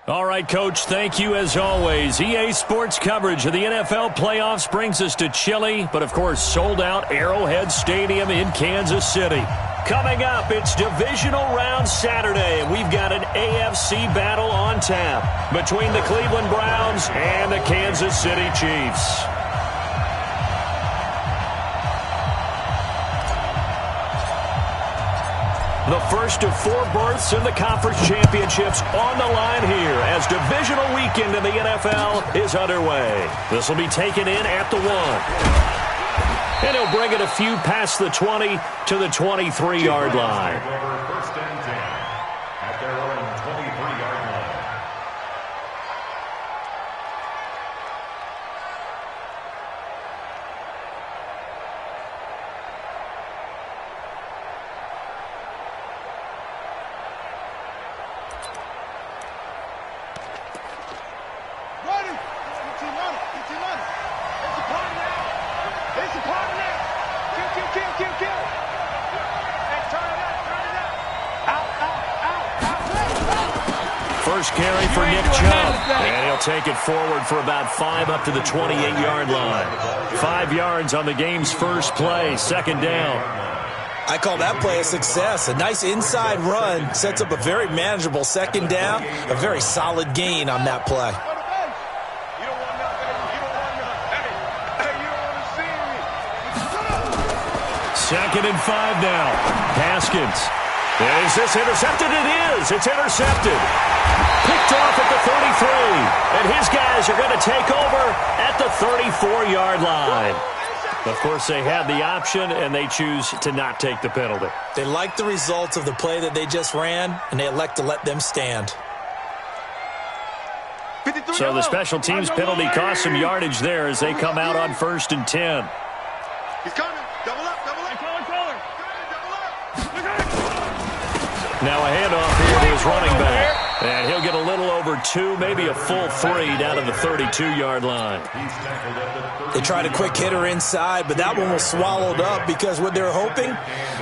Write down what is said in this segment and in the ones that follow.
All right, Coach, thank you as always. EA Sports coverage of the NFL playoffs brings us to chilly, but of course sold-out Arrowhead Stadium in Kansas City. Coming up, it's Divisional Round Saturday, and we've got an AFC battle on tap between the Cleveland Browns and the Kansas City Chiefs. The first of 4 berths in the conference championships on the line here as divisional weekend in the NFL is underway. This will be taken in at the 1. And he'll bring it a few past the 20 to the 23-yard line. First and 10 at their own 23-yard line. First carry for Nick Chubb, and he'll take it forward for about 5 up to the 28-yard line. 5 yards on the game's first play, second down. I call that play a success. A nice inside run sets up a very manageable second down, a very solid gain on that play. Second and 5 now. Haskins. Is this intercepted? It is. It's intercepted. Picked off at the 33. And his guys are going to take over at the 34-yard line. Of course, they had the option, and they choose to not take the penalty. They like the results of the play that they just ran, and they elect to let them stand. So the special teams penalty cost some yardage there as they come out on 1st and 10. He's coming. Double up. Now a handoff here to his running back. And he'll get a little over 2, maybe a full 3 down to the 32-yard line. They tried a quick hitter inside, but that one was swallowed up because what they're hoping,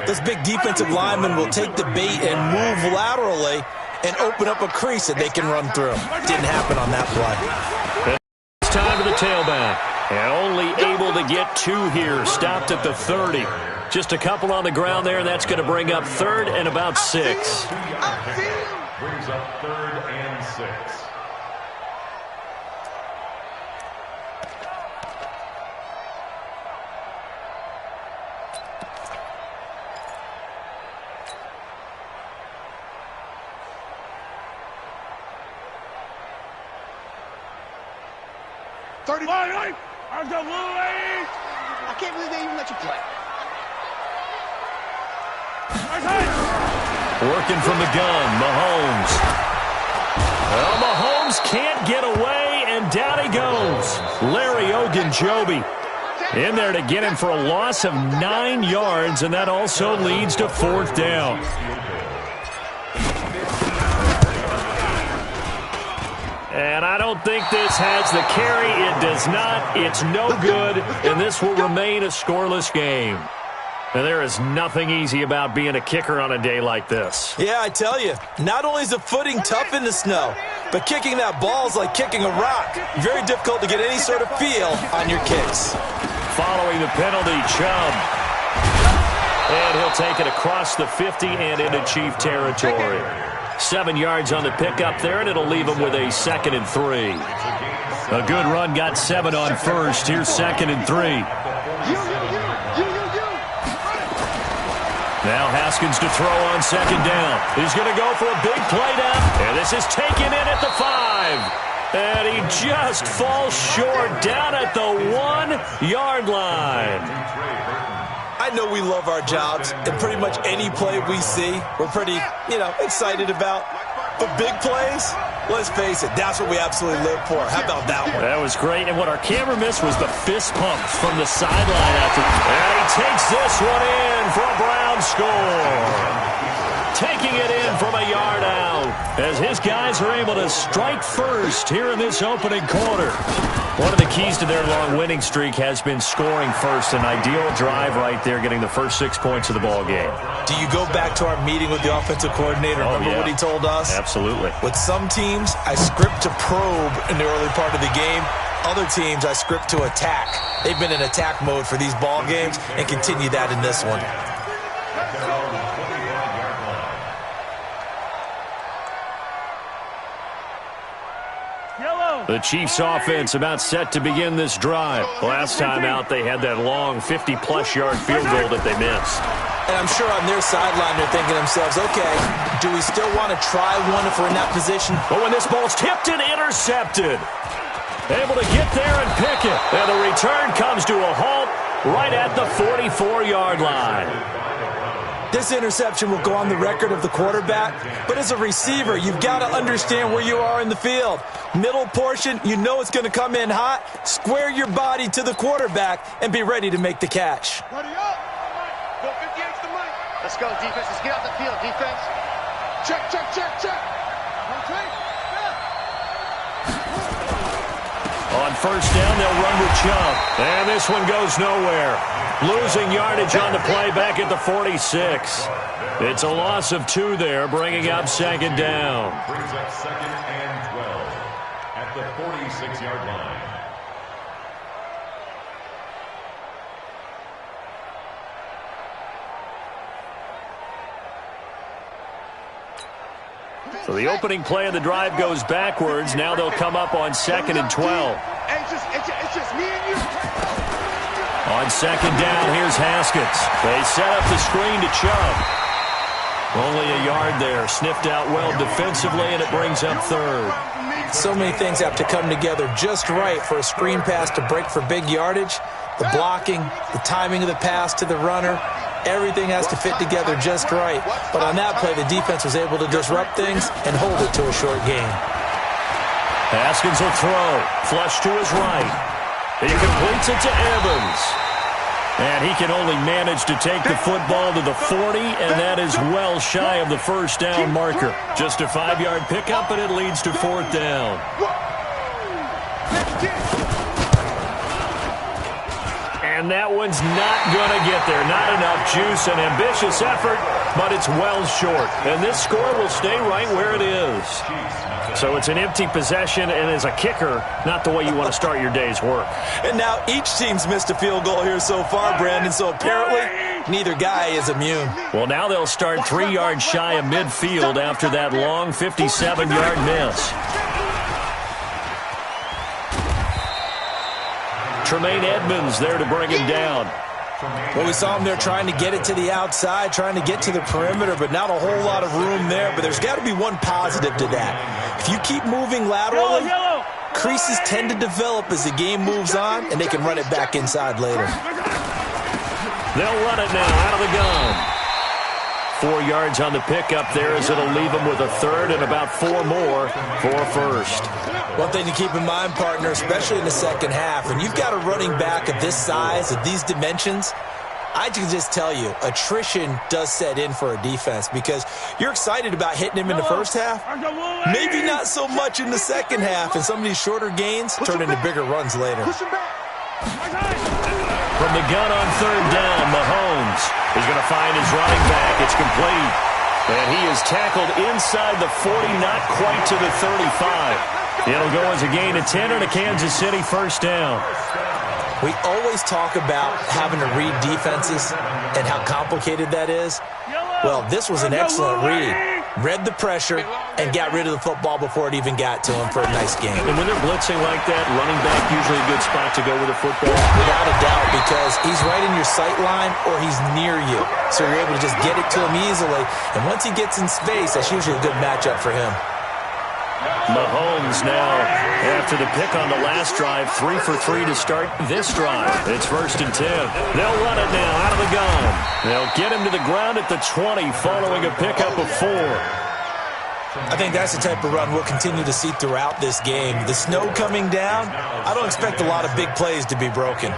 those big defensive linemen will take the bait and move laterally and open up a crease that they can run through. Didn't happen on that play. It's time to the tailback. And only able to get 2 here. Stopped at the 30. Just a couple on the ground there, and that's going to bring up 3rd and about 6. Brings up 3rd and 6. I can't believe they even let you play. Working from the gun, Mahomes. Well, Mahomes can't get away, and down he goes. Larry Ogunjobi in there to get him for a loss of 9 yards, and that also leads to 4th down. And I don't think this has the carry. It does not. It's no good, and this will remain a scoreless game. And there is nothing easy about being a kicker on a day like this. Yeah, I tell you, not only is the footing tough in the snow, but kicking that ball is like kicking a rock. Very difficult to get any sort of feel on your kicks. Following the penalty, Chubb. And he'll take it across the 50 and into Chief territory. 7 yards on the pickup there, and it'll leave him with a 2nd and 3. A good run got 7 on 1st. Here's 2nd and 3. Now Haskins to throw on 2nd down. He's going to go for a big play down. And this is taken in at the 5. And he just falls short down at the 1-yard line. I know we love our jobs, and pretty much any play we see, we're pretty, excited about. But big plays, let's face it, that's what we absolutely live for. How about that one? That was great. And what our camera missed was the fist pumps from the sideline after. And he takes this one in for a Brown score. Taking it in from a yard out as his guys are able to strike first here in this opening quarter. One of the keys to their long winning streak has been scoring first. An ideal drive right there, getting the first 6 points of the ball game. Do you go back to our meeting with the offensive coordinator? Remember what he told us? Absolutely. With some teams, I script to probe in the early part of the game. Other teams, I script to attack. They've been in attack mode for these ball games and continue that in this one. The Chiefs offense about set to begin this drive. Last time out, they had that long 50-plus yard field goal that they missed. And I'm sure on their sideline they're thinking to themselves, okay, do we still want to try one if we're in that position? But when this ball's tipped and intercepted, able to get there and pick it. And the return comes to a halt right at the 44-yard line. This interception will go on the record of the quarterback, but as a receiver, you've got to understand where you are in the field. Middle portion, you know it's going to come in hot. Square your body to the quarterback and be ready to make the catch. Ready up. Go 58's the mic. Let's go, defense. Let's get out the field, defense. Check, check, check, check. Okay. On first down, they'll run with Chubb. And this one goes nowhere. Losing yardage on the play back at the 46. It's a loss of 2 there, bringing up second down. Brings up 2nd and 12 at the 46-yard line. So the opening play of the drive goes backwards. Now they'll come up on 2nd and 12. It's just me and you. On second down, here's Haskins. They set up the screen to Chubb. Only a yard there. Sniffed out well defensively, and it brings up 3rd. So many things have to come together just right for a screen pass to break for big yardage. The blocking, the timing of the pass to the runner, everything has to fit together just right. But on that play, the defense was able to disrupt things and hold it to a short gain. Haskins will throw. Flush to his right. He completes it to Evans. And he can only manage to take the football to the 40, and that is well shy of the first down marker. Just a 5-yard pickup, and it leads to 4th down. And that one's not going to get there. Not enough juice, an ambitious effort, but it's well short. And this score will stay right where it is. So it's an empty possession, and as a kicker, not the way you want to start your day's work. And now each team's missed a field goal here so far, Brandon, so apparently neither guy is immune. Well, now they'll start 3 yards shy of midfield after that long 57-yard miss. Tremaine Edmonds there to bring him down. Well, we saw him there trying to get it to the outside, trying to get to the perimeter, but not a whole lot of room there. But there's got to be one positive to that. If you keep moving laterally, creases tend to develop as the game moves on, and they can run it back inside later. They'll run it now out of the gun. 4 yards on the pickup there as it'll leave them with a 3rd and about 4 more for a 1st. One thing to keep in mind, partner, especially in the second half, when you've got a running back of this size, of these dimensions, I can just tell you, attrition does set in for a defense because you're excited about hitting him in the first half, maybe not so much in the second half, and some of these shorter gains turn into bigger runs later. From the gun on 3rd down, Mahomes is going to find his running back. It's complete. And he is tackled inside the 40, not quite to the 35. It'll go as a gain of 10 and a Kansas City first down. We always talk about having to read defenses and how complicated that is. Well, this was an excellent read. Read the pressure and got rid of the football before it even got to him for a nice game. And when they're blitzing like that, running back usually a good spot to go with the football? Without a doubt, because he's right in your sight line or he's near you. So you're able to just get it to him easily. And once he gets in space, that's usually a good matchup for him. Mahomes now, after the pick on the last drive, 3 for 3 to start this drive. It's 1st and 10. They'll run it now out of the gun. They'll get him to the ground at the 20 following a pickup of 4. I think that's the type of run we'll continue to see throughout this game. The snow coming down, I don't expect a lot of big plays to be broken.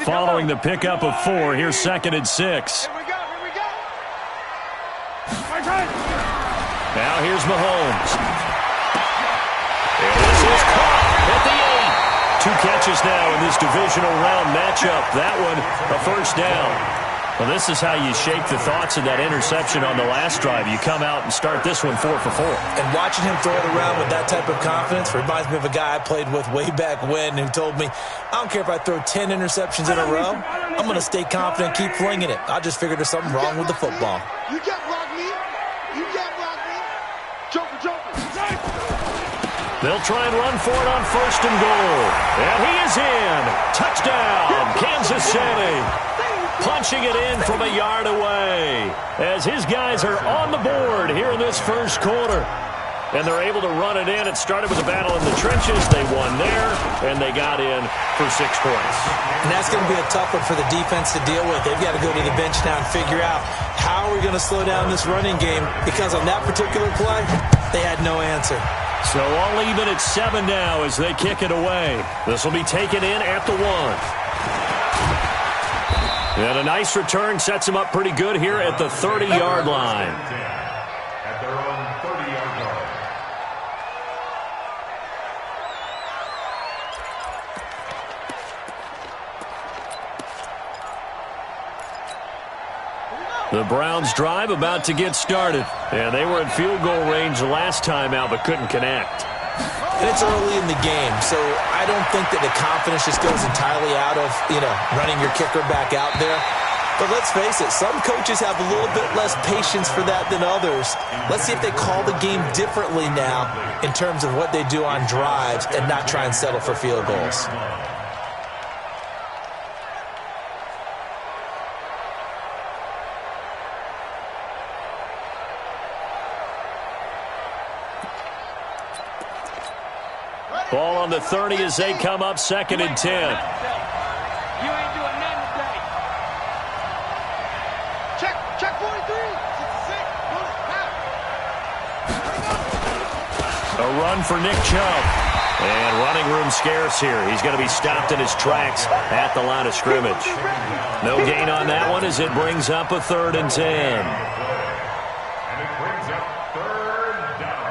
Following the pickup of 4, here's 2nd and 6. Here we go. Now here's Mahomes. 2 catches now in this divisional round matchup. That one, a first down. Well, this is how you shake the thoughts of that interception on the last drive. You come out and start this one 4 for 4. And watching him throw it around with that type of confidence reminds me of a guy I played with way back when who told me, I don't care if I throw 10 interceptions in a row, I'm going to stay confident, keep flinging it. I just figured there's something wrong with the football. You can't block me. You can't block me. Joker. They'll try and run for it on 1st and goal. And he is in. Touchdown, Kansas City. Punching it in from a yard away as his guys are on the board here in this first quarter. And they're able to run it in. It started with a battle in the trenches. They won there, and they got in for 6 points. And that's going to be a tough one for the defense to deal with. They've got to go to the bench now and figure out how are we going to slow down this running game, because on that particular play, they had no answer. So all even at 7 now as they kick it away. This will be taken in at the 1. And a nice return sets him up pretty good here at the 30-yard line. At their own 30-yard line. The Browns drive about to get started. And they were in field goal range last time out but couldn't connect. And it's early in the game, so I don't think that the confidence just goes entirely out of, running your kicker back out there. But let's face it, some coaches have a little bit less patience for that than others. Let's see if they call the game differently now in terms of what they do on drives and not try and settle for field goals. Ball on the 30 as they come up 2nd and 10. You ain't doing nothing today. Check 43. 66. A run for Nick Chubb. And running room scarce here. He's going to be stopped in his tracks at the line of scrimmage. No gain on that one as it brings up a 3rd and 10. And it brings up 3rd down.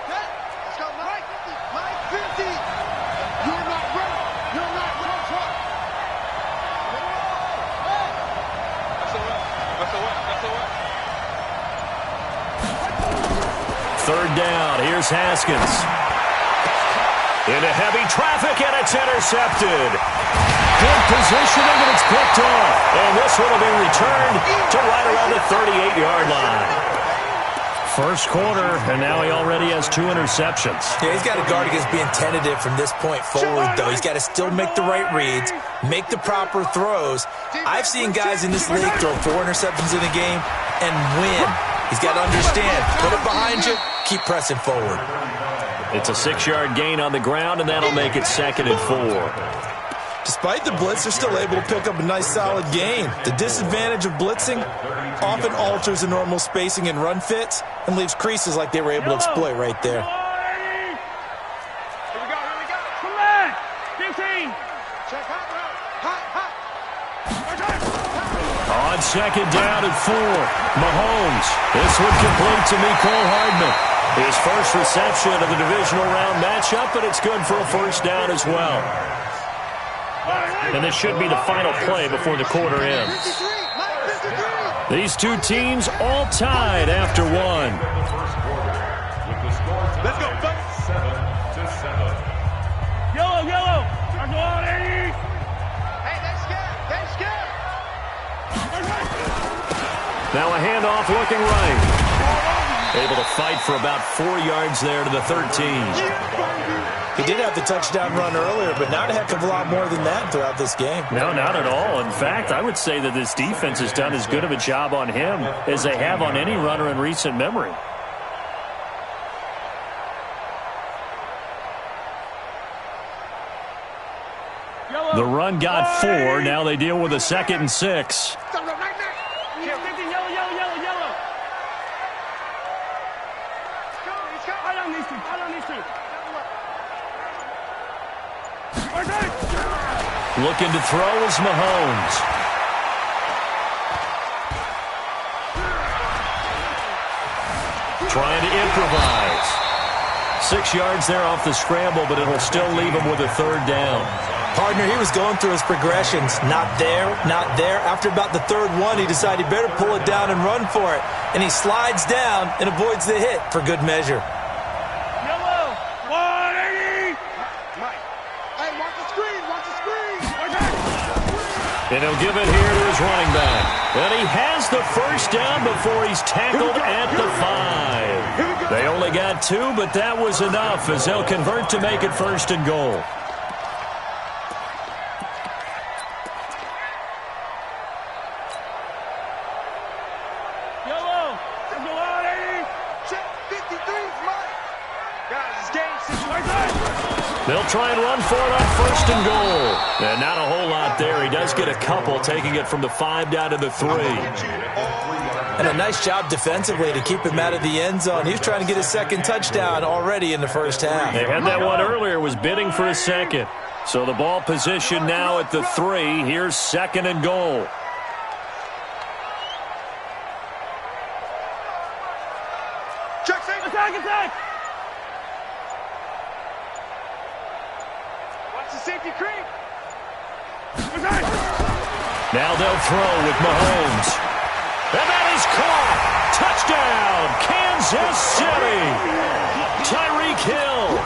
Let's go, Mike 50. You're not ready. You're not ready. That's a what? 3rd down. Here's Haskins. Into heavy traffic, and it's intercepted. Good positioning, and it's picked off. And this one will be returned to right around the 38-yard line. First quarter, and now he already has 2 interceptions. Yeah, he's got to guard against being tentative from this point forward, though. He's got to still make the right reads, make the proper throws. I've seen guys in this league throw 4 interceptions in a game and win. He's got to understand, put it behind you, keep pressing forward. It's a 6-yard gain on the ground, and that'll make it 2nd and 4. Despite the blitz, they're still able to pick up a nice, solid gain. The disadvantage of blitzing often alters the normal spacing and run fits and leaves creases like they were able to exploit right there. Here we go. Come on. 15. Check hot. On 2nd down and 4, Mahomes. This one complete to Mecole Hardman. His first reception of the divisional round matchup, but it's good for a 1st down as well. And this should be the final play before the quarter ends. These 2 teams all tied after 1. Let's go, 7-7. Yellow. Hey, they're scared. Now a handoff looking right. Able to fight for about 4 yards there to the 13. He did have the touchdown run earlier, but not a heck of a lot more than that throughout this game. No, not at all. In fact, I would say that this defense has done as good of a job on him as they have on any runner in recent memory. The run got 4. Now they deal with a 2nd and 6. Looking to throw is Mahomes. trying to improvise. 6 yards there off the scramble, but it'll still leave him with a third down. Partner, he was going through his progressions. Not there, not there. After about the third one, he decided he better pull it down and run for it. And he slides down and avoids the hit for good measure. Yellow, 180. Mike, hey, watch the screen, watch the screen. And he'll give it here to his running back. And he has the first down before he's tackled at the 5. They only got 2, but that was enough as they'll convert to make it 1st and goal. Yellow, 180. Check 53's Mike. Guys, this game situation. They'll try and run for it on 1st and goal. And not a whole lot there. He does get a couple, taking it from the 5 down to the 3. And a nice job defensively to keep him out of the end zone. He was trying to get his second touchdown already in the first half. They had that one earlier, was bidding for a second. So the ball position now at the 3. Here's 2nd and goal. Check, safe, attack. Watch the safety creep. Now they'll throw with Mahomes. And that is caught. Touchdown, Kansas City. Tyreek Hill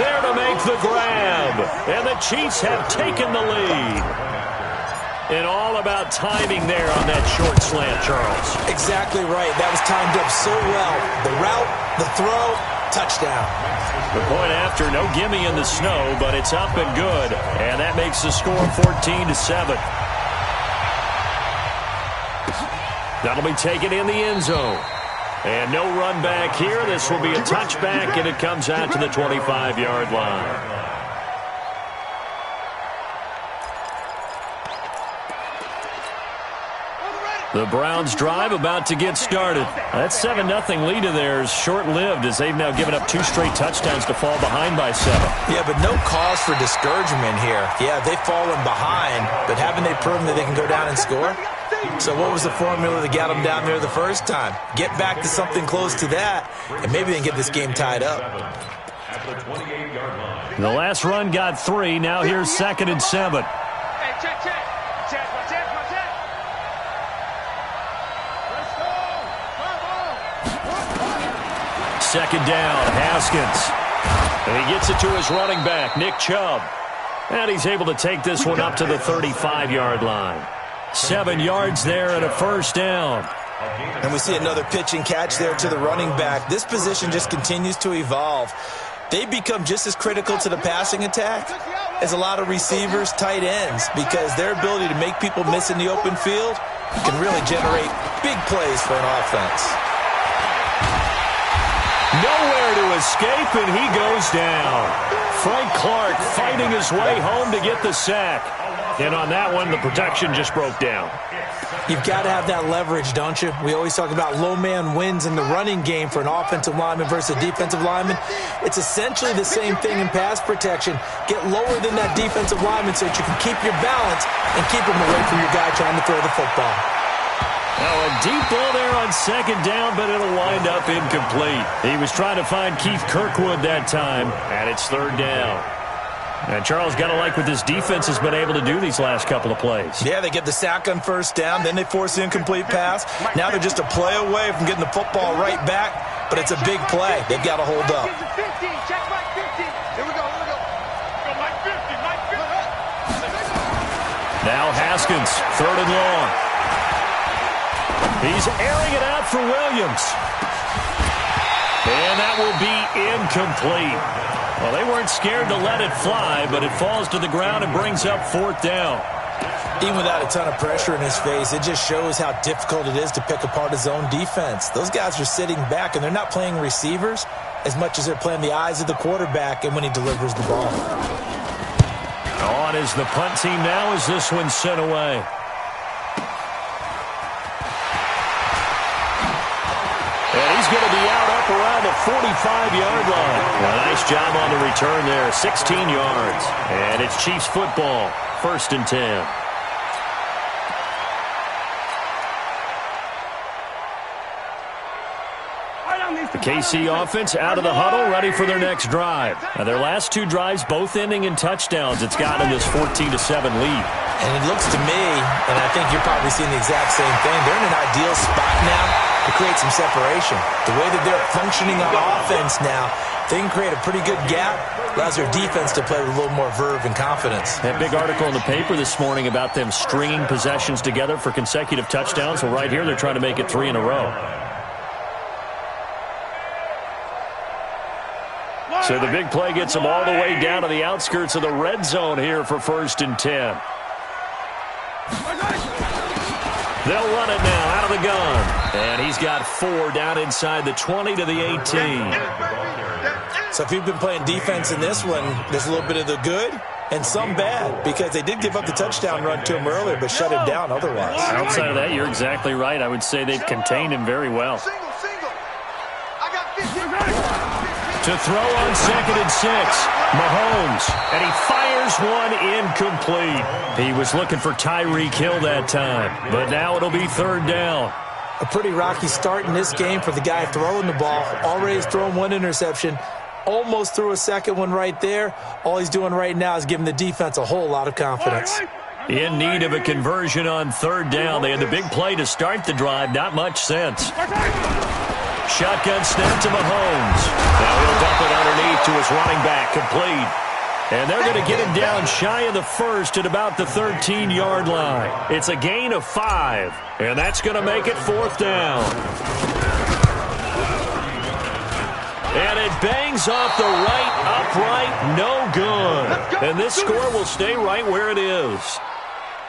there to make the grab. And the Chiefs have taken the lead. And all about timing there on that short slant, Charles. Exactly right. That was timed up so well. The route, the throw, touchdown. The point after, no gimme in the snow, but it's up and good. And that makes the score 14-7. That'll be taken in the end zone. And no run back here. This will be a touchback, and it comes out to the 25-yard line. The Browns' drive about to get started. That 7-0 lead of theirs short-lived as they've now given up 2 straight touchdowns to fall behind by 7. Yeah, but no cause for discouragement here. Yeah, they've fallen behind, but haven't they proven that they can go down and score? So what was the formula that got them down there the first time? Get back to something close to that, and maybe they can get this game tied up. The last run got 3. Now here's 2nd and 7. Hey, check. My check. Let's go. 2nd down, Haskins. And he gets it to his running back, Nick Chubb. And he's able to take this one up to the 35-yard line. 7 yards there and a 1st down. And we see another pitch and catch there to the running back. This position just continues to evolve. They become just as critical to the passing attack as a lot of receivers, tight ends, because their ability to make people miss in the open field can really generate big plays for an offense. Nowhere to escape, and he goes down. Frank Clark fighting his way home to get the sack. And on that one, the protection just broke down. You've got to have that leverage, don't you? We always talk about low man wins in the running game for an offensive lineman versus a defensive lineman. It's essentially the same thing in pass protection. Get lower than that defensive lineman so that you can keep your balance and keep him away from your guy trying to throw the football. Now a deep ball there on 2nd down, but it'll wind up incomplete. He was trying to find Keith Kirkwood that time, and it's 3rd down. And Charles, got to like what this defense has been able to do these last couple of plays. Yeah, they get the sack on 1st down, then they force the incomplete pass. Now they're just a play away from getting the football right back, but it's a big play. They've got to hold up. Check Mike 50. Here we go. Go Mike 50. Now Haskins, 3rd and long. He's airing it out for Williams. And that will be incomplete. Well, they weren't scared to let it fly, but it falls to the ground and brings up 4th down. Even without a ton of pressure in his face, it just shows how difficult it is to pick apart his own defense. Those guys are sitting back, and they're not playing receivers as much as they're playing the eyes of the quarterback and when he delivers the ball. On is the punt team now as this one's sent away. And he's going to be out up around the 45-yard line. A nice job on the return there, 16 yards. And it's Chiefs football, 1st and 10. The KC offense out of the huddle, ready for their next drive. Now, their last two drives, both ending in touchdowns. It's gotten this 14-7 lead. And it looks to me, and I think you're probably seeing the exact same thing, they're in an ideal spot now to create some separation. The way that they're functioning on offense now, they can create a pretty good gap. Allows their defense to play with a little more verve and confidence. That big article in the paper this morning about them stringing possessions together for consecutive touchdowns. Well, right here, they're trying to make it 3 in a row. So the big play gets them all the way down to the outskirts of the red zone here for 1st and 10. They'll run it now out of the gun. And he's got 4 down inside the 20 to the 18. So if you've been playing defense in this one, there's a little bit of the good and some bad, because they did give up the touchdown run to him earlier, but shut him down otherwise. Outside of that, you're exactly right. I would say they've contained him very well. To throw on 2nd and 6, Mahomes, and he fires one incomplete. He was looking for Tyreek Hill that time, but now it'll be 3rd down. A pretty rocky start in this game for the guy throwing the ball. Already has thrown 1 interception, almost threw a 2nd one right there. All he's doing right now is giving the defense a whole lot of confidence. In need of a conversion on 3rd down. They had the big play to start the drive, not much sense. Shotgun snap to Mahomes. Now he'll dump it underneath to his running back, complete. And they're going to get him down shy of the 1st at about the 13-yard line. It's a gain of 5, and that's going to make it 4th down. And it bangs off the right upright, no good. And this score will stay right where it is.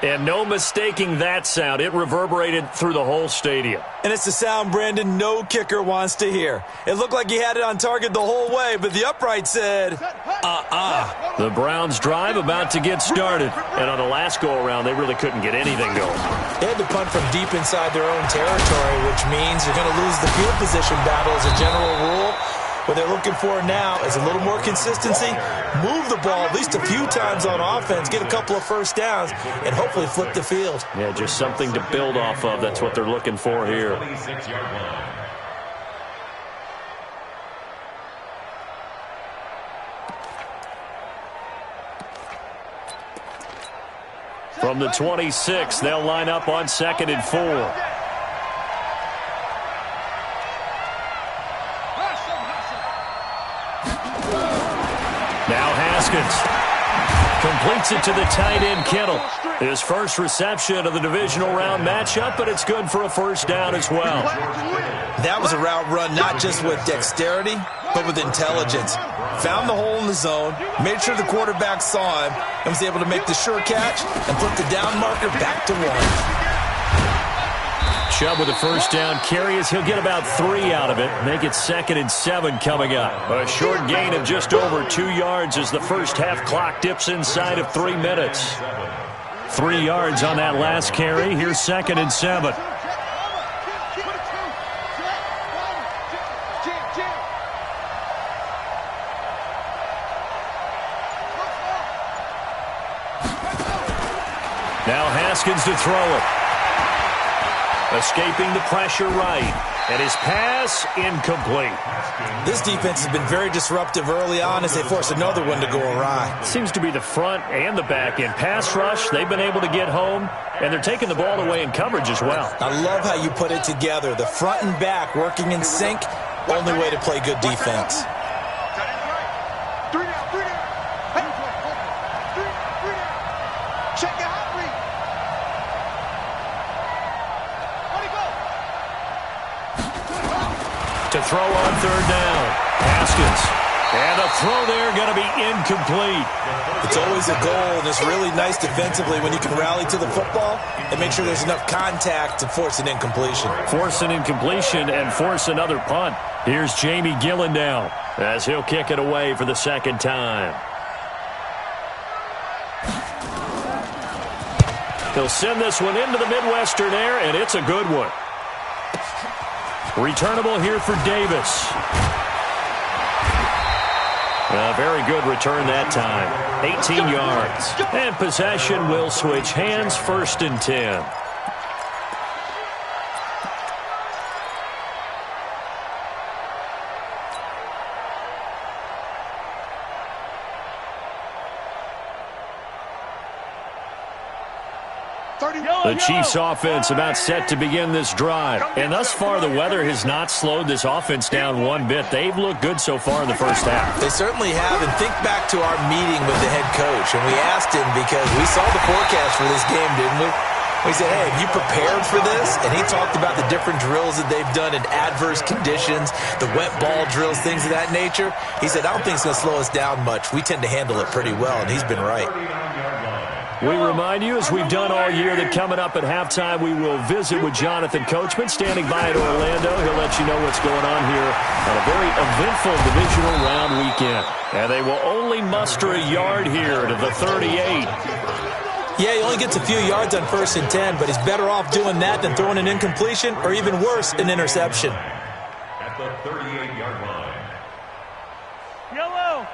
And no mistaking that sound. It reverberated through the whole stadium. And it's the sound, Brandon, no kicker wants to hear. It looked like he had it on target the whole way, but the upright said, The Browns' drive about to get started. And on the last go-around, they really couldn't get anything going. They had to punt from deep inside their own territory, which means you're going to lose the field position battle as a general rule. What they're looking for now is a little more consistency, move the ball at least a few times on offense, get a couple of 1st downs, and hopefully flip the field. Yeah, just something to build off of. That's what they're looking for here. From the 26, they'll line up on 2nd and 4. Now Haskins completes it to the tight end, Kittle. His first reception of the divisional round matchup, but it's good for a 1st down as well. That was a route run not just with dexterity, but with intelligence. Found the hole in the zone, made sure the quarterback saw him, and was able to make the sure catch and put the down marker back to 1. Chubb with a 1st down carry as he'll get about 3 out of it. Make it 2nd and 7 coming up. A short gain of just over 2 yards as the first half clock dips inside of 3 minutes. 3 yards on that last carry. Here's 2nd and 7. Now Haskins to throw it. Escaping the pressure right. And his pass incomplete. This defense has been very disruptive early on as they force another one to go awry. Seems to be the front and the back end. Pass rush, they've been able to get home, and they're taking the ball away in coverage as well. I love how you put it together. The front and back working in sync, only way to play good defense. To throw on 3rd down. Haskins. And a throw there going to be incomplete. It's always a goal, and it's really nice defensively when you can rally to the football and make sure there's enough contact to force an incompletion. Force an incompletion and force another punt. Here's Jamie Gillen now as he'll kick it away for the 2nd time. He'll send this one into the Midwestern air, and it's a good one. Returnable here for Davis. A very good return that time. 18 yards. And possession will switch hands, 1st and 10. The Chiefs offense about set to begin this drive. And thus far, the weather has not slowed this offense down one bit. They've looked good so far in the first half. They certainly have. And think back to our meeting with the head coach. And we asked him because we saw the forecast for this game, didn't we? We said, hey, have you prepared for this? And he talked about the different drills that they've done in adverse conditions, the wet ball drills, things of that nature. He said, I don't think it's going to slow us down much. We tend to handle it pretty well, and he's been right. We remind you, as we've done all year, that coming up at halftime, we will visit with Jonathan Coachman standing by at Orlando. He'll let you know what's going on here on a very eventful divisional round weekend. And they will only muster a yard here to the 38. Yeah, he only gets a few yards on 1st and 10, but he's better off doing that than throwing an incompletion or even worse, an interception. At the 38-yard line. Yellow.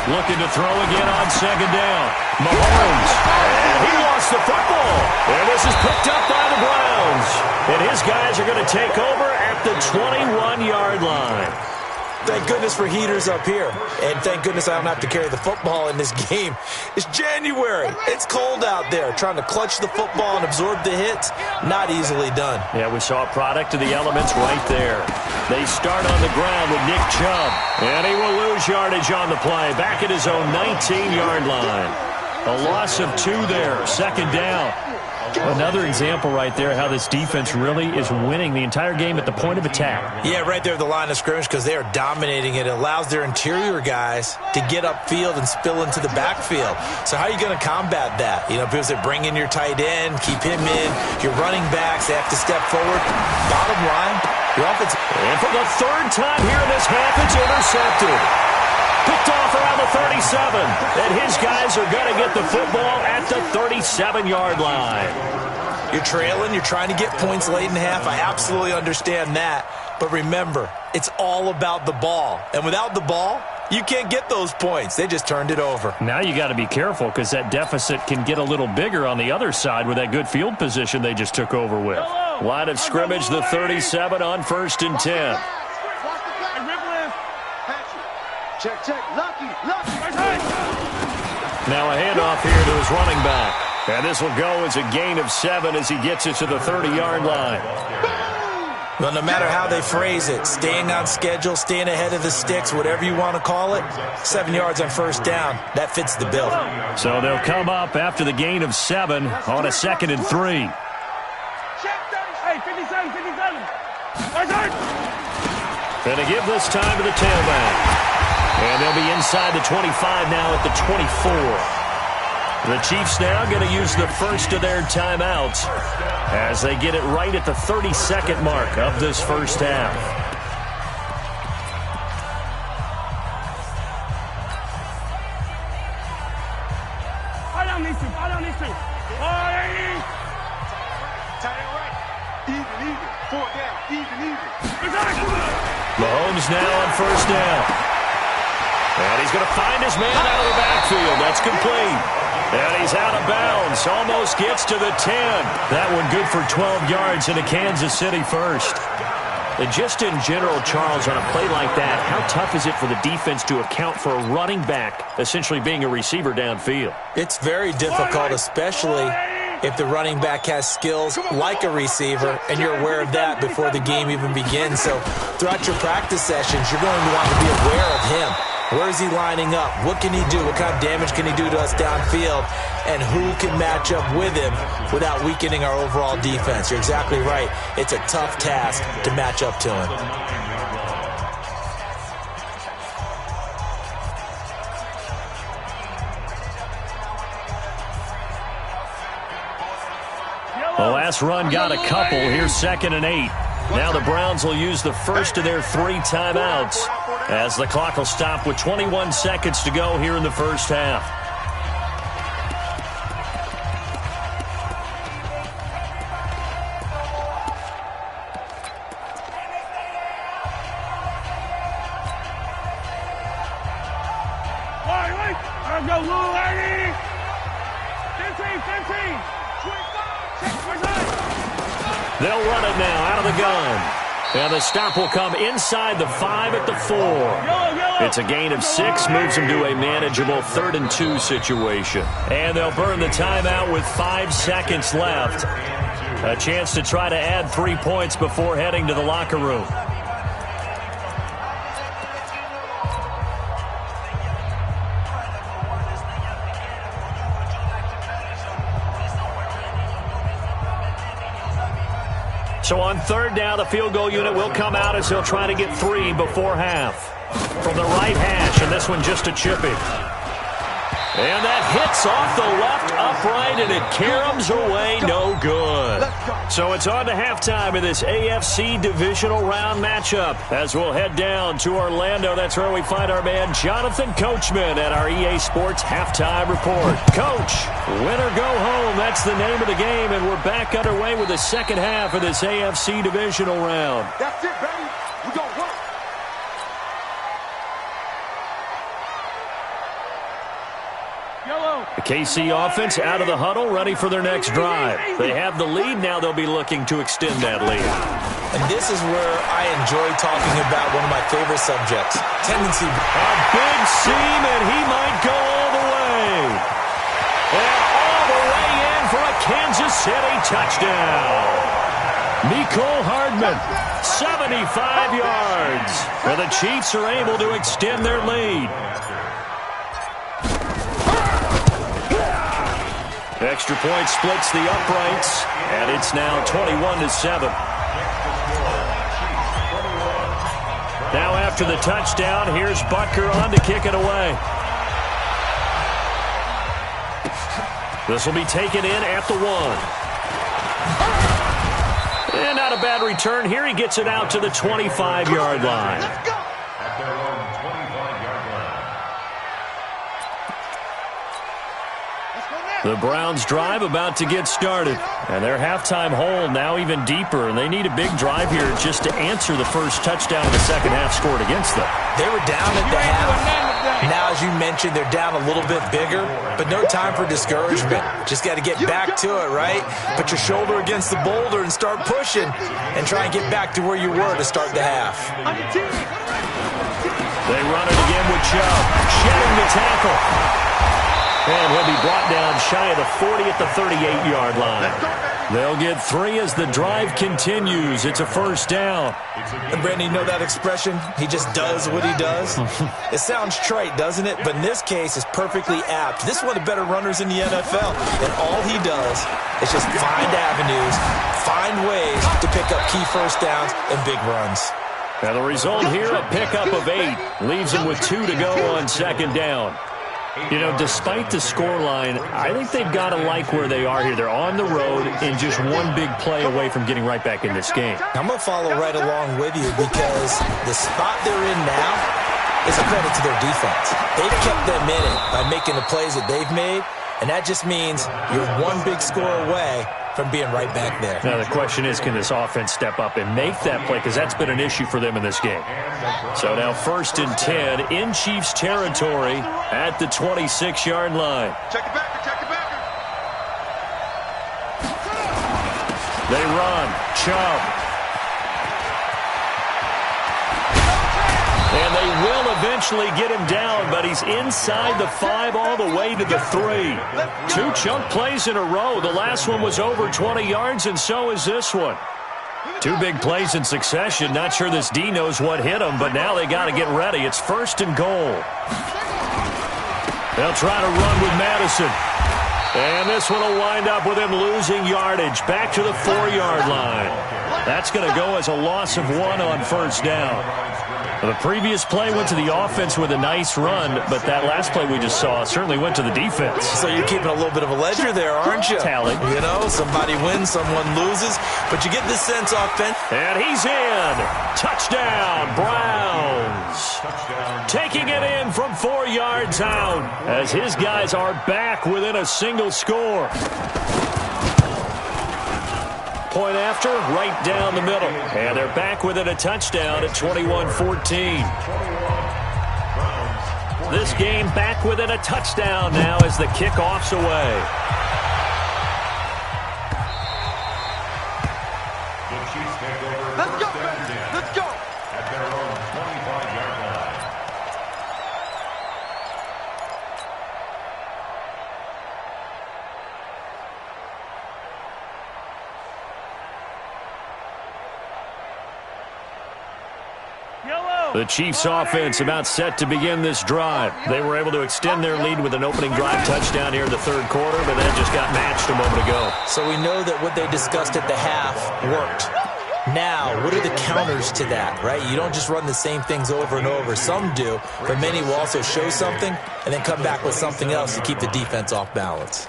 Looking to throw again on 2nd down. Mahomes. And he lost the football. And this is picked up by the Browns. And his guys are going to take over at the 21-yard line. Thank goodness for heaters up here. And thank goodness I don't have to carry the football in this game. It's January. It's cold out there. Trying to clutch the football and absorb the hits, not easily done. Yeah, we saw a product of the elements right there. They start on the ground with Nick Chubb. And he will lose yardage on the play. Back at his own 19-yard line. A loss of 2 there. 2nd down. Another example right there how this defense really is winning the entire game at the point of attack. Yeah, right there at the line of scrimmage because they are dominating it. It allows their interior guys to get upfield and spill into the backfield. So how are you going to combat that? You know, people say bring in your tight end, keep him in. Your running backs, they have to step forward. Bottom line, your offense. And for the 3rd time here in this half, it's intercepted. Picked off around the 37. And his guys are going to get the football at the 37-yard line. You're trailing. You're trying to get points late in the half. I absolutely understand that. But remember, it's all about the ball. And without the ball, you can't get those points. They just turned it over. Now you got to be careful because that deficit can get a little bigger on the other side with that good field position they just took over with. Line of scrimmage, the 37 on 1st and 10. Check, lucky. Now a handoff here to his running back. And this will go as a gain of 7 as he gets it to the 30-yard line. Well, no matter how they phrase it, staying on schedule, staying ahead of the sticks, whatever you want to call it, 7 yards on 1st down, that fits the bill. So they'll come up after the gain of 7 on a 2nd and 3. Hey, 57. And to give this time to the tailback. And they'll be inside the 25 now at the 24. The Chiefs now going to use the first of their timeouts as they get it right at the 32nd mark of this first half. I don't need to. Tight end right. Even. 4th down. Even. Mahomes now on 1st down. And he's going to find his man out of the backfield. That's complete. And he's out of bounds. Almost gets to the 10. That one good for 12 yards into Kansas City first. And just in general, Charles, on a play like that, how tough is it for the defense to account for a running back essentially being a receiver downfield? It's very difficult, especially if the running back has skills like a receiver, and you're aware of that before the game even begins. So throughout your practice sessions, you're going to want to be aware of him. Where is he lining up? What can he do? What kind of damage can he do to us downfield? And who can match up with him without weakening our overall defense? You're exactly right. It's a tough task to match up to him. The last run got a couple. Here's 2nd and 8. Now the Browns will use the first of their 3 timeouts as the clock will stop with 21 seconds to go here in the first half. They'll run it now out of the gun. And the stop will come inside the 5 at the 4. It's a gain of 6, moves them to a manageable 3rd and 2 situation. And they'll burn the timeout with 5 seconds left. A chance to try to add 3 points before heading to the locker room. So on 3rd down, the field goal unit will come out as they'll try to get 3 before half. From the right hash, and this one just a chipping. And that hits off the left upright, and it caroms away, no good. So it's on to halftime in this AFC divisional round matchup. As we'll head down to Orlando, that's where we find our man Jonathan Coachman at our EA Sports Halftime Report. Coach, win or go home, that's the name of the game, and we're back underway with the second half of this AFC divisional round. That's it, baby. We gonna work. The KC offense out of the huddle, ready for their next drive. They have the lead. Now they'll be looking to extend that lead. And this is where I enjoy talking about one of my favorite subjects, tendency. A big seam, and he might go all the way. And all the way in for a Kansas City touchdown. Nicole Hardman, 75 yards. And the Chiefs are able to extend their lead. Extra point splits the uprights, and it's now 21-7. Now after the touchdown, here's Butker on to kick it away. This will be taken in at the 1. And not a bad return here. He gets it out to the 25-yard line. At their own 25-yard line. The Browns drive about to get started. And their halftime hole now even deeper. And they need a big drive here just to answer the first touchdown of the second half scored against them. They were down at the half. Now, as you mentioned, they're down a little bit bigger, but no time for discouragement. Just got to get back to it, right? Put your shoulder against the boulder and start pushing and try and get back to where you were to start the half. They run it again with Chubb. Shedding the tackle. And he'll be brought down shy of the 40 at the 38-yard line. They'll get 3 as the drive continues. It's a first down. And Brandon, you know that expression? He just does what he does? It sounds trite, doesn't it? But in this case, it's perfectly apt. This is one of the better runners in the NFL. And all he does is just find avenues, find ways to pick up key first downs and big runs. Now the result here, a pickup of 8. Leaves him with 2 to go on second down. You know, despite the scoreline, I think they've got to like where they are here. They're on the road and just one big play away from getting right back in this game. I'm going to follow right along with you because the spot they're in now is a credit to their defense. They've kept them in it by making the plays that they've made, and that just means you're one big score away from being right back there. Now the question is, can this offense step up and make that play? Because that's been an issue for them in this game. So now 1st and 10 in Chiefs territory at the 26-yard line. Check it back, check it back. They run. Chubb. And they will eventually get him down, but he's inside the 5 all the way to the 3. 2 chunk plays in a row. The last one was over 20 yards, and so is this one. 2 big plays in succession. Not sure this D knows what hit him, but now they got to get ready. It's 1st and goal. They'll try to run with Madison. And this one will wind up with him losing yardage. Back to the 4-yard line. That's going to go as a loss of 1 on 1st down. The previous play went to the offense with a nice run, but that last play we just saw certainly went to the defense. So you're keeping a little bit of a ledger there, aren't you? Tally. You know, somebody wins, someone loses, but you get this sense offense. And he's in. Touchdown, Browns. Taking it in from 4 yards out as his guys are back within a single score. Point after, right down the middle. And they're back within a touchdown at 21-14. This game back within a touchdown now as the kickoff's away. Chiefs take over Let's go, first and 10 let's go. at their own 25-yard line. The Chiefs offense about set to begin this drive. They were able to extend their lead with an opening drive touchdown here in the third quarter, but that just got matched a moment ago. So we know that what they discussed at the half worked. Now, what are the counters to that, right? You don't just run the same things over and over. Some do, but many will also show something and then come back with something else to keep the defense off balance.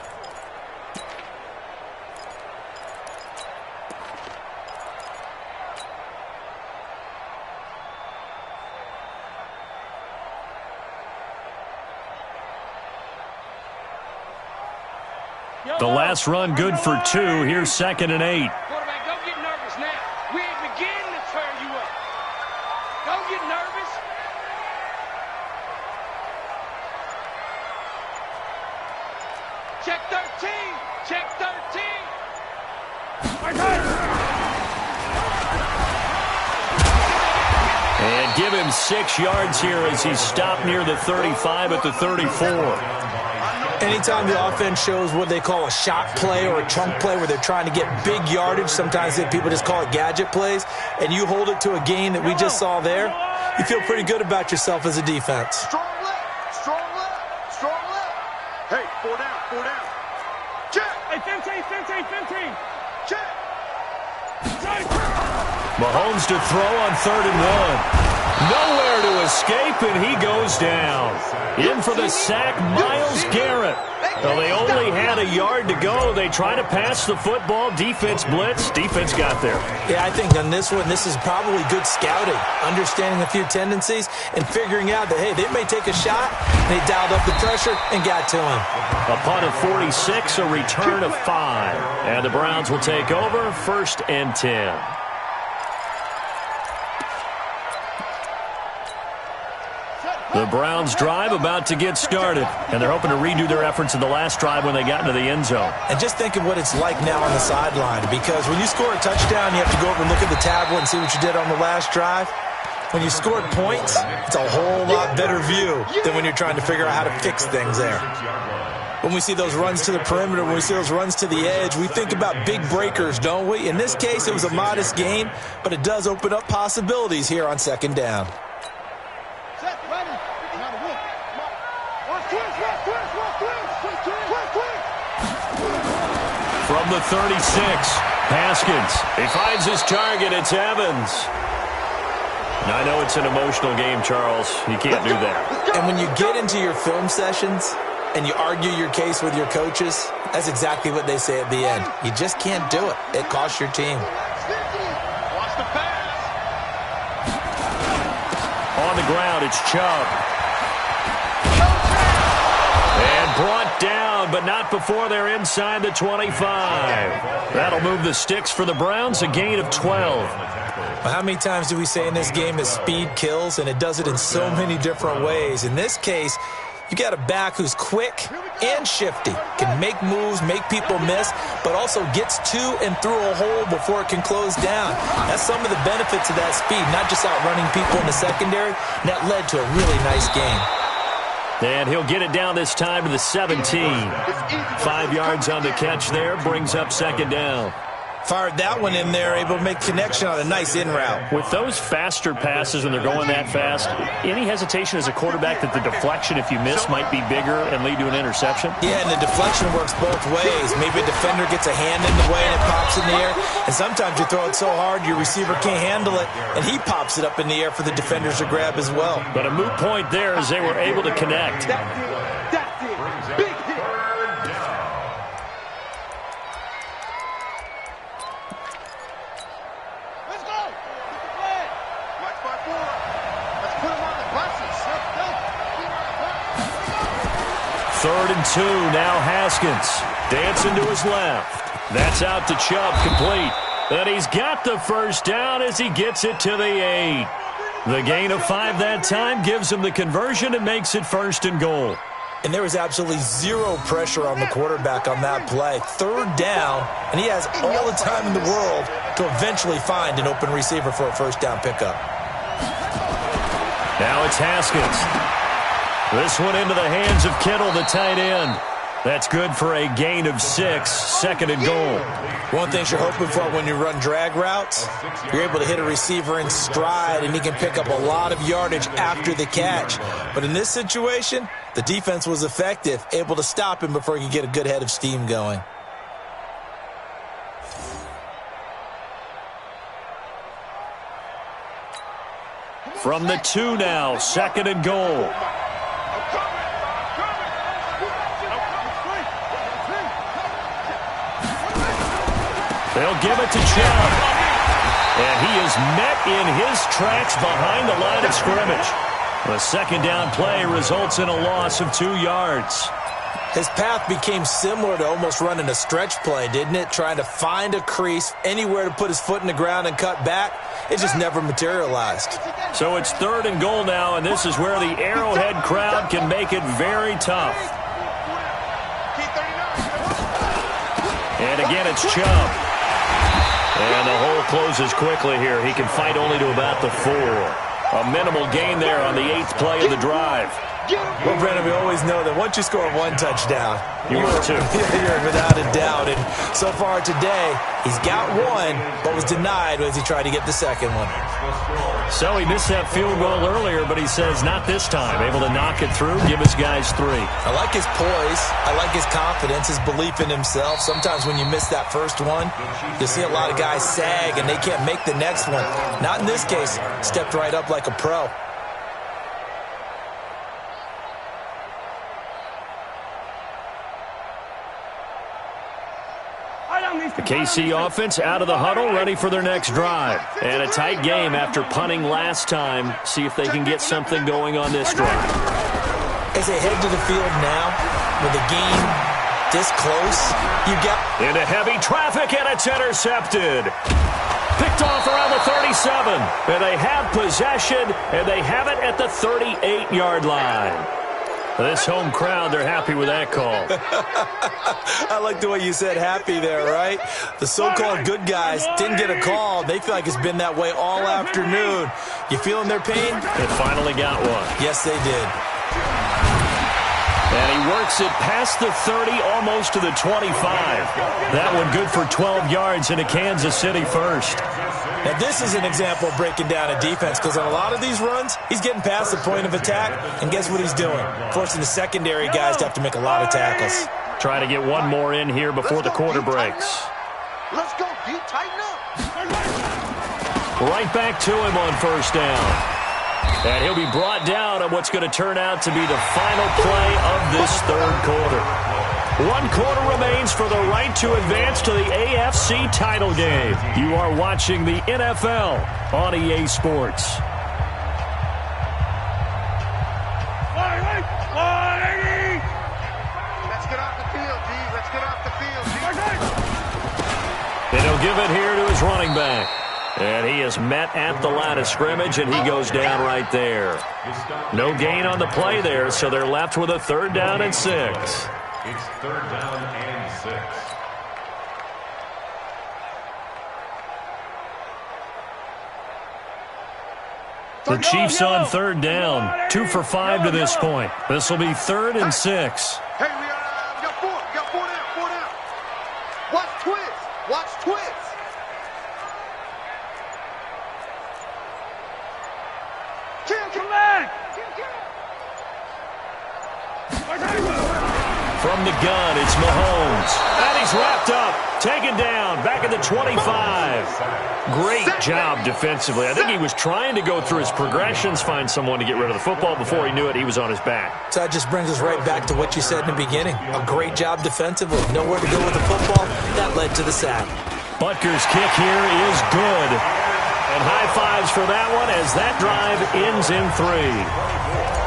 The last run good for 2. Here's 2nd and 8. Quarterback, don't get nervous now. We ain't beginning to turn you up. Don't get nervous. Check 13. Check 13. And give him 6 yards here as he stopped near the 35 at the 34. Anytime the offense shows what they call a shot play or a chunk play where they're trying to get big yardage, sometimes people just call it gadget plays, and you hold it to a gain that we just saw there, you feel pretty good about yourself as a defense. Strong left, strong left, strong left. Hey, 4 down, 4 down. Check. Hey, 15. Check. Mahomes to throw on 3rd and 1. Nowhere to escape, and he goes down. In for the sack, Myles Garrett. Well, they only had a yard to go. They try to pass the football. Defense blitz. Defense got there. Yeah, I think on this one, this is probably good scouting, understanding a few tendencies, and figuring out that, hey, they may take a shot. They dialed up the pressure and got to him. A punt of 46, a return of 5. And the Browns will take over 1st and 10. The Browns drive about to get started, and they're hoping to redo their efforts in the last drive when they got into the end zone. And just think of what it's like now on the sideline, because when you score a touchdown, you have to go over and look at the tablet and see what you did on the last drive. When you scored points, it's a whole lot better view than when you're trying to figure out how to fix things there. When we see those runs to the perimeter, when we see those runs to the edge, we think about big breakers, don't we? In this case, it was a modest gain, but it does open up possibilities here on 2nd down. From the 36, Haskins. He finds his target. It's Evans. Now, I know it's an emotional game, Charles. You can't do that. And when you get into your film sessions and you argue your case with your coaches, that's exactly what they say at the end. You just can't do it. It costs your team. Watch the pass. On the ground, it's Chubb. And brought down, but not before they're inside the 25. That'll move the sticks for the Browns, a gain of 12. Well, how many times do we say in this game that speed kills, and it does it in so many different ways? In this case, you got a back who's quick and shifty, can make moves, make people miss, but also gets to and through a hole before it can close down. That's some of the benefits of that speed, not just outrunning people in the secondary. And that led to a really nice game. And he'll get it down this time to the 17. 5 yards on the catch there, brings up 2nd down. Fired that one in there, able to make connection on a nice in route. With those faster passes when they're going that fast, any hesitation as a quarterback that the deflection, if you miss, might be bigger and lead to an interception? Yeah, and the deflection works both ways. Maybe a defender gets a hand in the way and it pops in the air. And sometimes you throw it so hard your receiver can't handle it, and he pops it up in the air for the defenders to grab as well. But a moot point there as they were able to connect. That's it. Big hit. Let's go. Get the flag. Watch by 4. Let's put him on the buses. 3rd and 2, now Haskins. Dancing to his left. That's out to Chubb, complete. And he's got the first down as he gets it to the 8. The gain of 5 that time gives him the conversion and makes it 1st and goal. And there was absolutely zero pressure on the quarterback on that play. 3rd down, and he has all the time in the world to eventually find an open receiver for a first down pickup. Now it's Haskins. This one into the hands of Kittle, the tight end. That's good for a gain of 6, second and goal. One thing you're hoping for when you run drag routes, you're able to hit a receiver in stride, and he can pick up a lot of yardage after the catch. But in this situation, the defense was effective, able to stop him before he could get a good head of steam going. From the 2 now, second and goal. They'll give it to Chubb. And he is met in his tracks behind the line of scrimmage. The second down play results in a loss of 2 yards. His path became similar to almost running a stretch play, didn't it? Trying to find a crease, anywhere to put his foot in the ground and cut back. It just never materialized. So it's third and goal now, and this is where the Arrowhead crowd can make it very tough. And again, it's Chubb. And the hole closes quickly here. He can fight only to about the 4. A minimal gain there on the 8th play of the drive. Well, Brandon, we always know that once you score 1 touchdown, you're without a doubt. And so far today, he's got 1, but was denied as he tried to get the second one. So he missed that field goal earlier, but he says not this time. Able to knock it through, give his guys 3. I like his poise. I like his confidence, his belief in himself. Sometimes when you miss that first one, you see a lot of guys sag and they can't make the next one. Not in this case. Stepped right up like a pro. The KC offense out of the huddle, ready for their next drive. And a tight game after punting last time. See if they can get something going on this drive. As they head to the field now, with the game this close, you got into heavy traffic, and it's intercepted. Picked off around the 37. And they have possession, and they have it at the 38-yard line. This home crowd, they're happy with that call. I like the way you said happy there, right? The so-called good guys didn't get a call. They feel like it's been that way all afternoon. You feeling their pain? It finally got one. Yes, they did. And he works it past the 30, almost to the 25. That one good for 12 yards into Kansas City first. Now, this is an example of breaking down a defense, because on a lot of these runs, he's getting past the point of attack, and guess what he's doing? Forcing the secondary guys to have to make a lot of tackles. Try to get one more in here before the quarter breaks. Let's go, D. Tighten up. Right back to him on first down. And he'll be brought down on what's going to turn out to be the final play of this third quarter. 1 quarter remains for the right to advance to the AFC title game. You are watching the NFL on EA Sports. Let's get off the field, D. Let's get off the field, D. And he'll give it here to his running back. And he is met at the line of scrimmage, and he goes down right there. No gain on the play there, so they're left with a 3rd down and 6. It's 3rd down and 6. The Chiefs on 3rd down. 2 for 5 to this point. This will be 3rd and 6. Hey, we got 4. We got 4 down. 4 down. Watch twins. Watch twins. Come back! From the gun, it's Mahomes. And he's wrapped up. Taken down. Back at the 25. Great job defensively. I think he was trying to go through his progressions, find someone to get rid of the football. Before he knew it, he was on his back. So that just brings us right back to what you said in the beginning. A great job defensively. Nowhere to go with the football. That led to the sack. Butker's kick here is good. And high fives for that one as that drive ends in 3.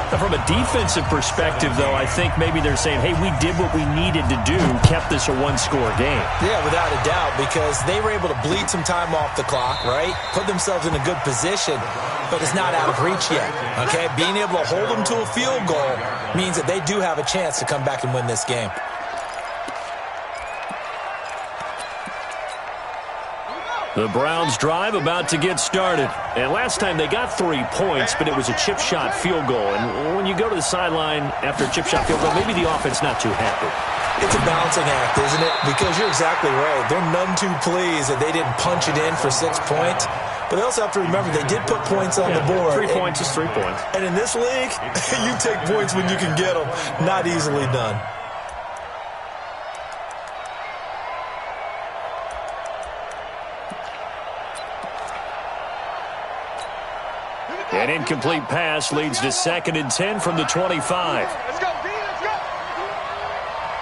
Now, from a defensive perspective, though, I think maybe they're saying, hey, we did what we needed to do, kept this a 1-score game. Yeah, without a doubt, because they were able to bleed some time off the clock, right? Put themselves in a good position, but it's not out of reach yet, okay? Being able to hold them to a field goal means that they do have a chance to come back and win this game. The Browns drive about to get started. And last time they got 3 points, but it was a chip shot field goal. And when you go to the sideline after a chip shot field goal, maybe the offense not too happy. It's a balancing act, isn't it? Because you're exactly right. They're none too pleased that they didn't punch it in for 6 points. But they also have to remember they did put points on the board. 3 points is 3 points. And in this league, you take points when you can get them. Not easily done. An incomplete pass leads to 2nd and 10 from the 25. Let's go, B, let's go. All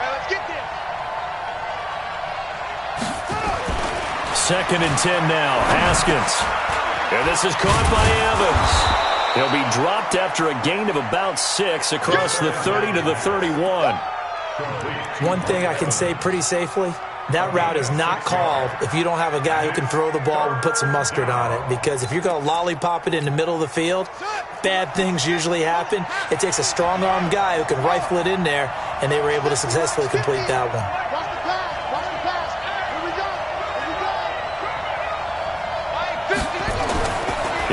right, let's get this. 2nd and 10 now. Haskins. And this is caught by Evans. He'll be dropped after a gain of about 6 across the 30 to the 31. One thing I can say pretty safely, that route is not called if you don't have a guy who can throw the ball and put some mustard on it. Because if you're going to lollipop it in the middle of the field, bad things usually happen. It takes a strong-arm guy who can rifle it in there, and they were able to successfully complete that one. Watch the pass, watch the pass. Here we go, here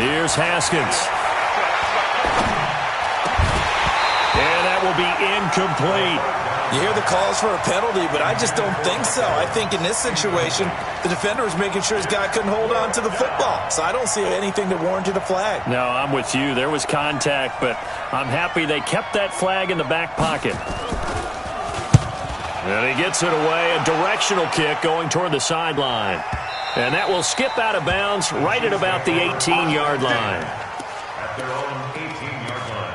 we go. Here's Haskins. And that will be incomplete. You hear the calls for a penalty, but I just don't think so. I think in this situation, the defender was making sure his guy couldn't hold on to the football. So I don't see anything that warranted a flag. No, I'm with you. There was contact, but I'm happy they kept that flag in the back pocket. And he gets it away. A directional kick going toward the sideline. And that will skip out of bounds right at about the 18-yard line. At their own 18-yard line.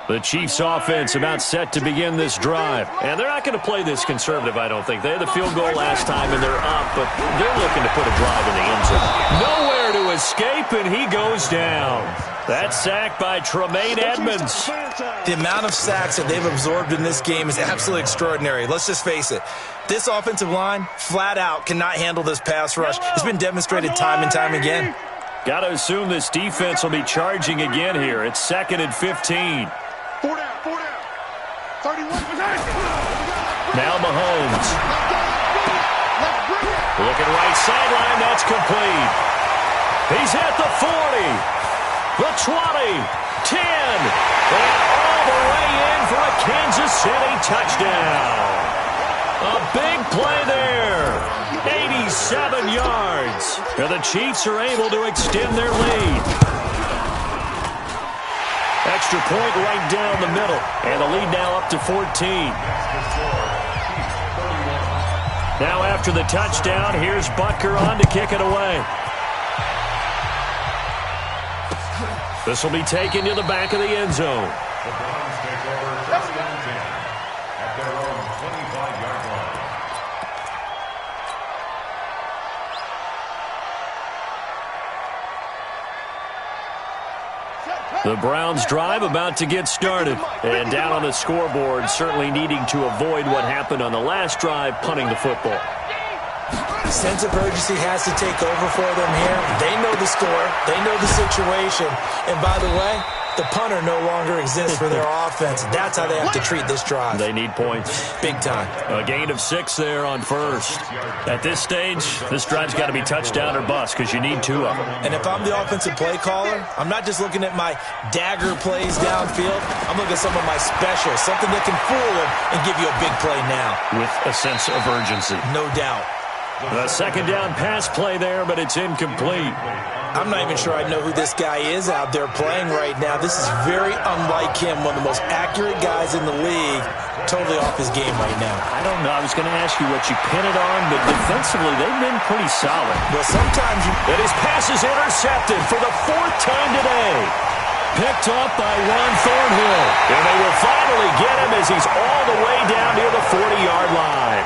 The Chiefs offense about set to begin this drive. And they're not going to play this conservative, I don't think. They had the field goal last time, and they're up, but they're looking to put a drive in the end zone. Nowhere to escape, and he goes down. That sack by Tremaine Edmonds. The amount of sacks that they've absorbed in this game is absolutely extraordinary. Let's just face it. This offensive line, flat out, cannot handle this pass rush. It's been demonstrated time and time again. Got to assume this defense will be charging again here. It's 2nd and 15. 4 down, 4 down. 31. Now Mahomes. Let's bring it. Looking right sideline, that's complete. He's at the 40, the 20, 10, and all the way in for a Kansas City touchdown. A big play there. 87 yards. And the Chiefs are able to extend their lead. Extra point right down the middle. And the lead now up to 14. Now after the touchdown, here's Butker on to kick it away. This will be taken to the back of the end zone. The Browns take over 1st and 10 at their own 25-yard line. The Browns drive about to get started. And down on the scoreboard, certainly needing to avoid what happened on the last drive, punting the football. Sense of urgency has to take over for them here. They know the score. They know the situation. And by the way, the punter no longer exists for their offense. That's how they have to treat this drive. They need points. Big time. A gain of 6 there on first. At this stage, this drive's got to be touchdown or bust because you need 2 of them. And if I'm the offensive play caller, I'm not just looking at my dagger plays downfield. I'm looking at some of my specials, something that can fool them and give you a big play now. With a sense of urgency. No doubt. A second down pass play there, but it's incomplete. I'm not even sure I know who this guy is out there playing right now. This is very unlike him, one of the most accurate guys in the league, totally off his game right now. I don't know. I was going to ask you what you pin it on, but defensively, they've been pretty solid. Well, sometimes you... And his pass is intercepted for the 4th time today. Picked up by Ron Thornhill. And they will finally get him as he's all the way down near the 40-yard line.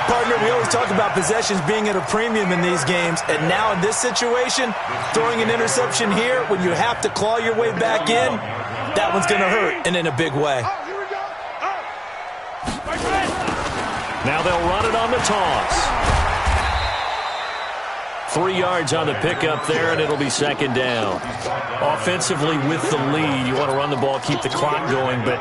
Partner, we always talk about possessions being at a premium in these games, and now in this situation, throwing an interception here when you have to claw your way back in, that one's going to hurt, and in a big way. Now they'll run it on the toss. 3 yards on the pickup there, and it'll be second down. Offensively with the lead, you want to run the ball, keep the clock going, but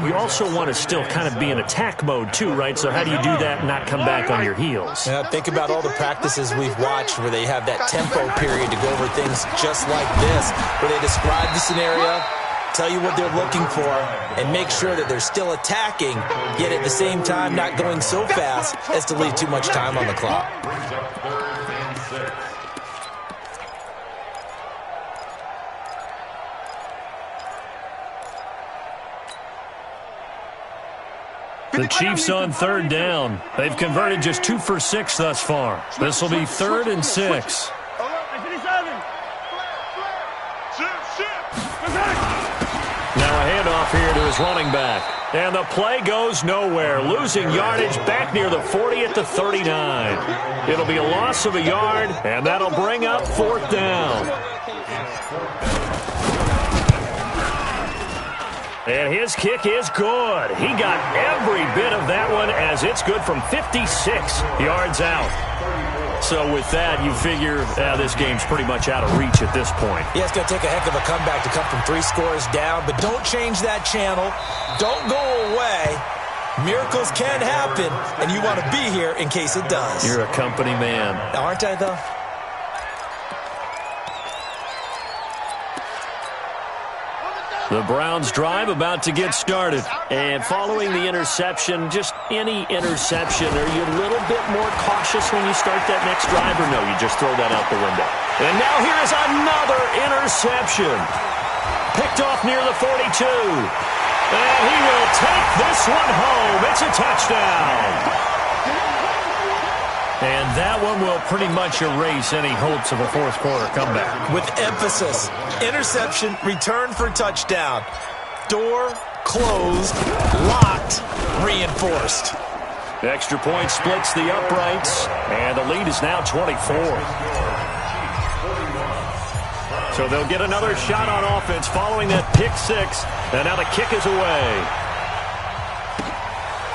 you also want to still kind of be in attack mode too, right? So how do you do that and not come back on your heels? Yeah, think about all the practices we've watched where they have that tempo period to go over things just like this, where they describe the scenario, tell you what they're looking for, and make sure that they're still attacking, yet at the same time not going so fast as to leave too much time on the clock. The Chiefs on third down. They've converted just 2 for 6 thus far. This will be 3rd and 6. Now a handoff here to his running back. And the play goes nowhere. Losing yardage back near the 40 at the 39. It'll be a loss of a yard, and that'll bring up 4th down. And his kick is good. He got every bit of that one as it's good from 56 yards out. So with that, you figure this game's pretty much out of reach at this point. Yeah, it's going to take a heck of a comeback to come from 3 scores down, but don't change that channel. Don't go away. Miracles can happen, and you want to be here in case it does. You're a company man. Aren't I, though? The Browns drive about to get started. And following the interception, just any interception, are you a little bit more cautious when you start that next drive, or no, you just throw that out the window? And now here is another interception. Picked off near the 42. And he will take this one home. It's a touchdown. And that one will pretty much erase any hopes of a fourth quarter comeback. With emphasis, interception, return for touchdown. Door closed, locked, reinforced. The extra point splits the uprights, and the lead is now 24. So they'll get another shot on offense following that pick six, and now the kick is away.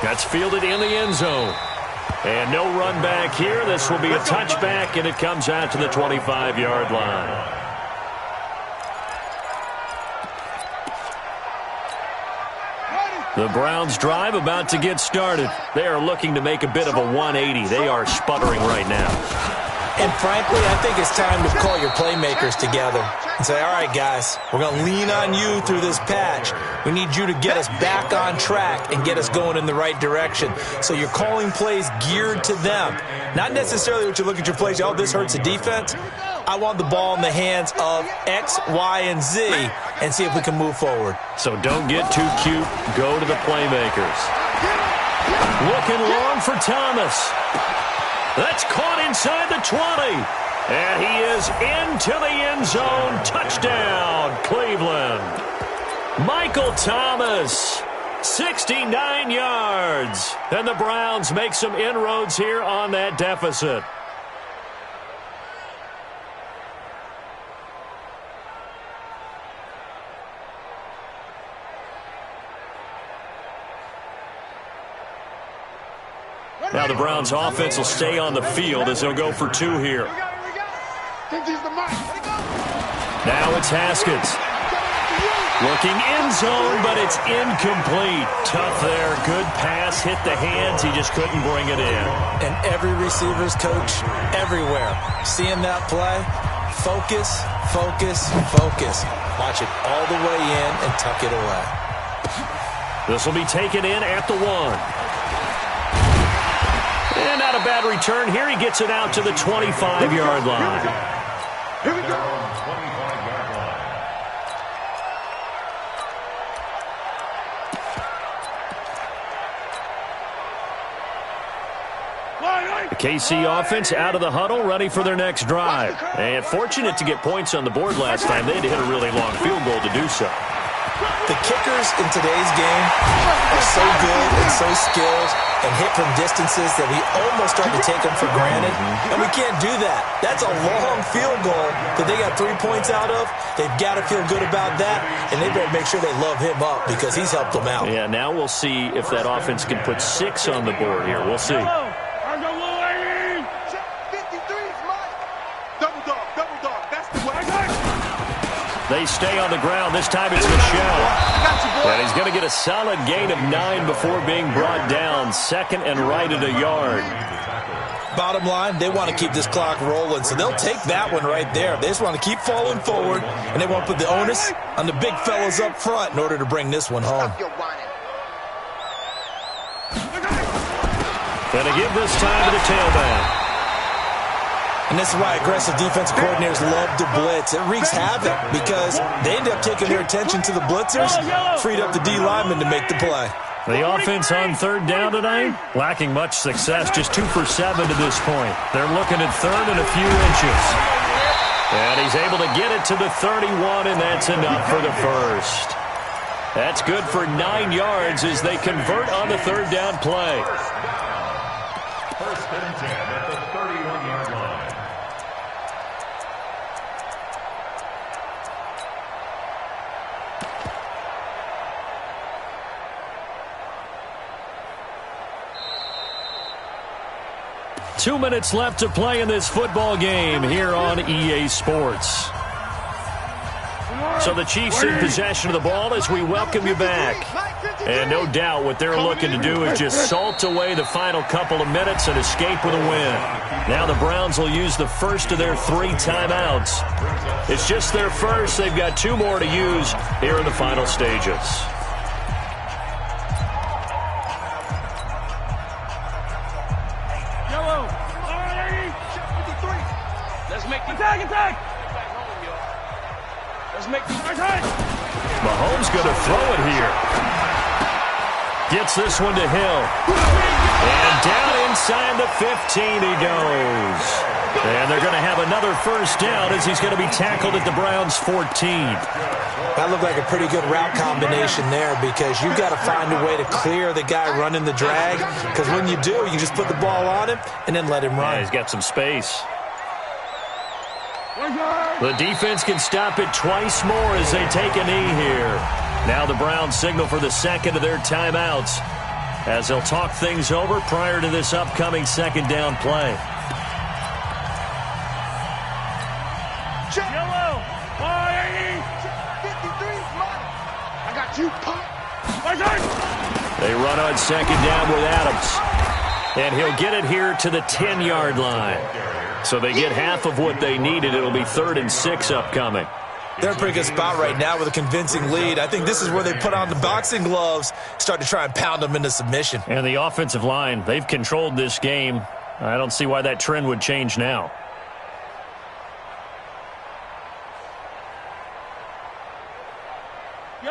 That's fielded in the end zone. And no run back here. This will be a touchback, and it comes out to the 25-yard line. The Browns drive about to get started. They are looking to make a bit of a 180. They are sputtering right now. And frankly, I think it's time to call your playmakers together and say, all right, guys, we're going to lean on you through this patch. We need you to get us back on track and get us going in the right direction. So you're calling plays geared to them. Not necessarily what you look at your plays, oh, this hurts the defense. I want the ball in the hands of X, Y, and Z and see if we can move forward. So don't get too cute. Go to the playmakers. Looking long for Thomas. That's caught inside the 20. And he is into the end zone. Touchdown, Cleveland. Michael Thomas, 69 yards. And the Browns make some inroads here on that deficit. Now the Browns offense will stay on the field as they'll go for 2 here. Now it's Haskins. Looking in zone, but it's incomplete. Tough there. Good pass. Hit the hands. He just couldn't bring it in. And every receiver's coach everywhere. Seeing that play, focus, focus, focus. Watch it all the way in and tuck it away. This will be taken in at the 1. And not a bad return here. He gets it out to the 25-yard line. Here we go. 25-yard line. The KC offense out of the huddle, ready for their next drive. And fortunate to get points on the board last time. They had to hit a really long field goal to do so. The kickers in today's game are so good and so skilled and hit from distances that we almost start to take them for granted, and we can't do that. That's a long field goal that they got 3 points out of. They've got to feel good about that, and they better make sure they love him up because he's helped them out. Yeah, now we'll see if that offense can put 6 on the board here. We'll see. They stay on the ground. This time it's Michelle. And he's going to get a solid gain of 9 before being brought down. Second and right at a yard. Bottom line, they want to keep this clock rolling, so they'll take that one right there. They just want to keep falling forward, and they want to put the onus on the big fellas up front in order to bring this one home. Going to give this time to the tailback. And this is why aggressive defensive coordinators love to blitz. It wreaks havoc because they end up taking their attention to the blitzers, freed up the D lineman to make the play. The offense on third down tonight, lacking much success, just 2 for 7 to this point. They're looking at third and a few inches. And he's able to get it to the 31, and that's enough for the first. That's good for 9 yards as they convert on the third down play. First and 10 at the 31-yard line. Two minutes left to play in this football game here on EA Sports. So the Chiefs in possession of the ball as we welcome you back. And no doubt what they're looking to do is just salt away the final couple of minutes and escape with a win. Now the Browns will use the first of their 3 timeouts. It's just their first. They've got 2 more to use here in the final stages. Mahomes going to throw it here. Gets this one to Hill. And down inside the 15 he goes. And they're going to have another first down as he's going to be tackled at the Browns' 14. That looked like a pretty good route combination there because you've got to find a way to clear the guy running the drag. Because when you do, you just put the ball on him and then let him run. Yeah, he's got some space. The defense can stop it twice more as they take a knee here. Now the Browns signal for the second of their timeouts as they'll talk things over prior to this upcoming second down play. Yellow. 53. I got you, pop. They run on second down with Adams. And he'll get it here to the 10-yard line. So they get half of what they needed. It'll be 3rd and 6 upcoming. They're in a pretty good spot right now with a convincing lead. I think this is where they put on the boxing gloves, start to try and pound them into submission. And the offensive line, they've controlled this game. I don't see why that trend would change now.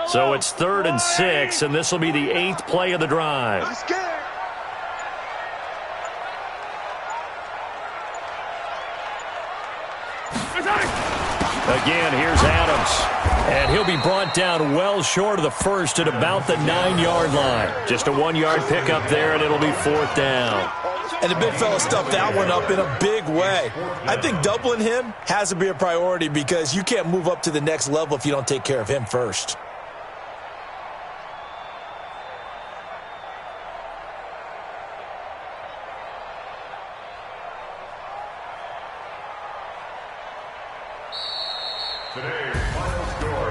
So it's 3rd and 6, and this will be the 8th play of the drive. Again, here's Adams. And he'll be brought down well short of the first at about the 9-yard line. Just a 1-yard pickup there, and it'll be 4th down. And the big fella stuffed that one up in a big way. I think doubling him has to be a priority because you can't move up to the next level if you don't take care of him first.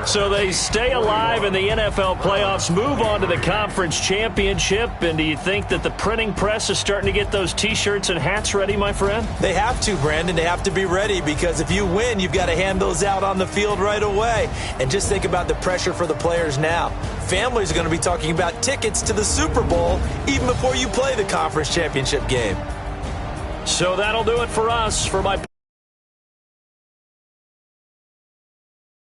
So they stay alive in the NFL playoffs, move on to the conference championship. And do you think that the printing press is starting to get those T-shirts and hats ready, my friend? They have to, Brandon. They have to be ready because if you win, you've got to hand those out on the field right away. And just think about the pressure for the players now. Families are going to be talking about tickets to the Super Bowl even before you play the conference championship game. So that'll do it for us. For my